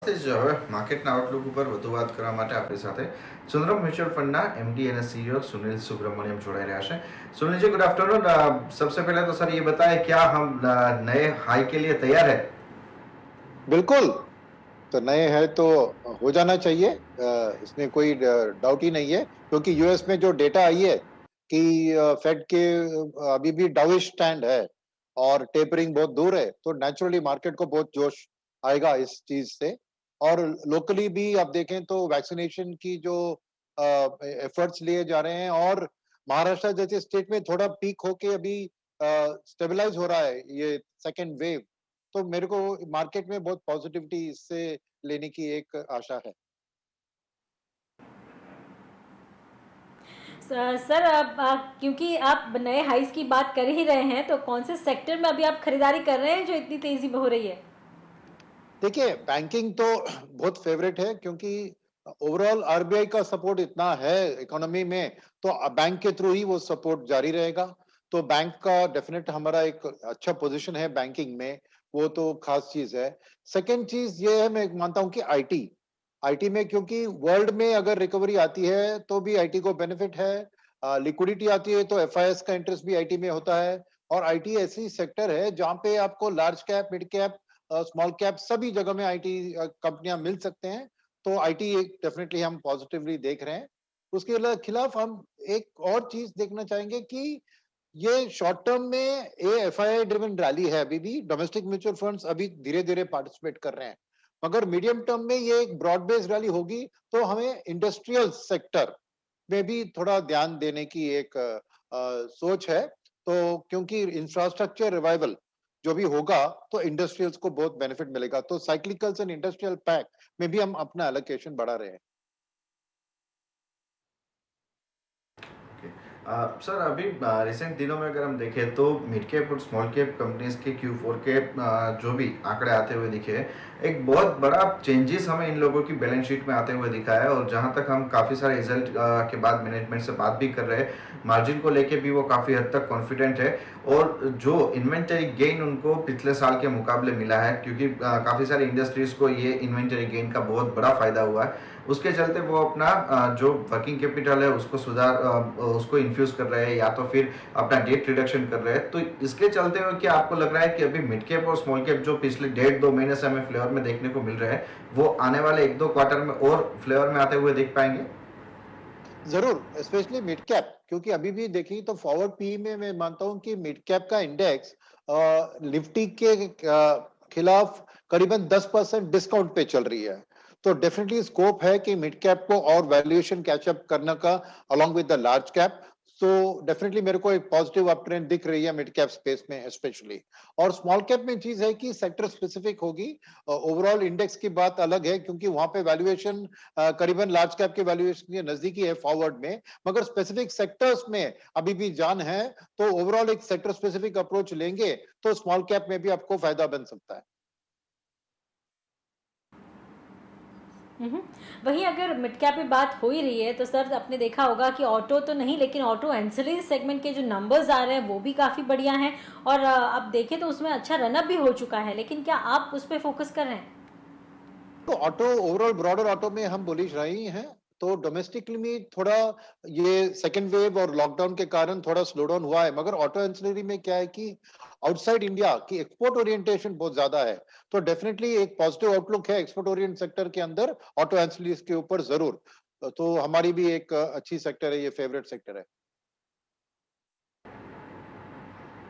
હવે માર્કેટના આઉટલુક ઉપર વધુ વાત કરવા માટે આપણી સાથે સુંદરમ મ્યુચ્યુઅલ ફંડના એમડી અને સીईओ सुनील सुब्रमण्यम जोड़ाई रहा है। Sunil ji, good afternoon. सबसे पहले तो सर ये बताएं, क्या हम नए हाई के लिए तैयार है? बिल्कुल। तो नए है तो हो जाना चाहिए, इसमें कोई डाउट ही नहीं है, क्योंकि यूएस में जो डेटा आई है कि फेड के अभी भी डाउइश स्टैंड है और टेपरिंग बहुत दूर है, तो नेचुरली मार्केट को बहुत जोश आएगा इस चीज से। और लोकली भी आप देखें तो वैक्सीनेशन की जो एफर्ट्स लिए जा रहे हैं, और महाराष्ट्र जैसे स्टेट में थोड़ा पीक होके अभी स्टेबलाइज हो रहा है ये सेकेंड वेव, तो मेरे को मार्केट में बहुत पॉजिटिविटी इससे लेने की एक आशा है। सर अब क्योंकि आप नए हाइस की बात कर ही रहे हैं, तो कौन से सेक्टर में अभी आप खरीदारी कर रहे हैं जो इतनी तेजी में हो रही है? देखिए, बैंकिंग तो बहुत फेवरेट है, क्योंकि ओवरऑल आरबीआई का सपोर्ट इतना है इकोनॉमी में, तो बैंक के थ्रू ही वो सपोर्ट जारी रहेगा। तो बैंक का डेफिनेट हमारा एक अच्छा पोजीशन है बैंकिंग में, वो तो खास चीज है। सेकंड चीज ये है, मैं मानता हूँ कि आईटी आईटी में, क्योंकि वर्ल्ड में अगर रिकवरी आती है तो भी आईटी को बेनिफिट है, लिक्विडिटी आती है तो एफआईएस का इंटरेस्ट भी आईटी में होता है। और आईटी ऐसी सेक्टर है जहाँ पे आपको large cap, mid cap, small cap सभी जगह में आईटी कंपनियां मिल सकते हैं। तो आईटी डेफिनेटली हम पॉजिटिवली देख रहे हैं। उसके खिलाफ हम एक और चीज देखना चाहेंगे कि ये शॉर्ट टर्म में ये एफआईआई ड्रिवन रैली है, अभी भी डोमेस्टिक म्यूचुअल फंड्स अभी धीरे धीरे पार्टिसिपेट कर रहे हैं, मगर मीडियम टर्म में ये एक ब्रॉड बेस्ड रैली होगी, तो हमें इंडस्ट्रियल सेक्टर में भी थोड़ा ध्यान देने की एक सोच है। तो क्योंकि इंफ्रास्ट्रक्चर रिवाइवल जो भी होगा, तो इंडस्ट्रियल्स को बहुत बेनिफिट मिलेगा, तो साइक्लिकल्स एंड इंडस्ट्रियल पैक में भी हम अपना एलोकेशन बढ़ा रहे हैं। सर, अभी रिसेंट दिनों में अगर हम देखें तो मिड कैप और स्मॉल कैप कंपनीज के Q4 के जो भी आंकड़े आते हुए दिखे, एक बहुत बड़ा चेंजेस हमें इन लोगों की बैलेंस शीट में आते हुए दिखा है। और जहां तक हम काफ़ी सारे रिजल्ट के बाद मैनेजमेंट से बात भी कर रहे हैं, मार्जिन को लेके भी वो काफ़ी हद तक कॉन्फिडेंट है। और जो इन्वेंटरी गेन उनको पिछले साल के मुकाबले मिला है, क्योंकि काफ़ी सारी इंडस्ट्रीज को ये इन्वेंटरी गेन का बहुत बड़ा फायदा हुआ है, उसके चलते वो अपना जो वर्किंग कैपिटल है उसको उसको इन्फ्यूज कर रहे हैं, या तो फिर अपना डेट रिडक्शन कर रहे हैं। तो इसके चलते हुए क्या आपको लग रहा है कि अभी मिड कैप और स्मॉल कैप जो पिछले 1.5-2 महीने से हमें फ्लेवर में देखने को मिल रहे हैं, वो आने वाले 1-2 क्वार्टर में और फ्लेवर में आते हुए देख पाएंगे? जरूर, स्पेशली मिड कैप, क्योंकि अभी भी देखिए तो फॉरवर्ड पी में मैं मानता हूं कि मिड कैप का इंडेक्स निफ्टी के खिलाफ करीबन 10% डिस्काउंट पे चल रही है। तो डेफिनेटली स्कोप है कि मिड कैप को और वैल्यूएशन कैचअप करने का along with the large cap. So definitely मेरे को एक पॉजिटिव अप ट्रेंड दिख रही है मिड कैप स्पेस में स्पेशली। और स्मॉल कैप में चीज है कि सेक्टर स्पेसिफिक होगी, ओवरऑल इंडेक्स की बात अलग है, क्योंकि वहां पे वैल्यूएशन करीबन लार्ज कैप के वैल्यूएशन के नजदीकी है फॉरवर्ड में, मगर स्पेसिफिक सेक्टर्स में अभी भी जान है। तो ओवरऑल एक सेक्टर स्पेसिफिक अप्रोच लेंगे तो स्मॉल कैप में भी आपको फायदा बन सकता है। वहीं अगर मिड कैप में बात हो ही रही है, तो सर आपने देखा होगा कि ऑटो तो नहीं, लेकिन ऑटो एंसिलरी सेगमेंट के जो नंबर्स आ रहे हैं वो भी काफ़ी बढ़िया हैं। और आप देखें तो उसमें अच्छा रनअप भी हो चुका है, लेकिन क्या आप उस पर फोकस कर रहे हैं? तो ऑटो ओवरऑल ब्रॉडर ऑटो में हम बुलिश रहे ही हैं। तो डोमेस्टिकली में थोड़ा ये सेकेंड वेव और लॉकडाउन के कारण थोड़ा स्लो डाउन हुआ है, मगर ऑटो एंसिलरी में क्या है कि आउटसाइड इंडिया की एक्सपोर्ट ओरिएंटेशन बहुत ज्यादा है। तो डेफिनेटली एक पॉजिटिव आउटलुक है एक्सपोर्ट ओरिएंट सेक्टर के अंदर ऑटो एंसिलरीज के ऊपर जरूर। तो हमारी भी एक अच्छी सेक्टर है, ये फेवरेट सेक्टर है।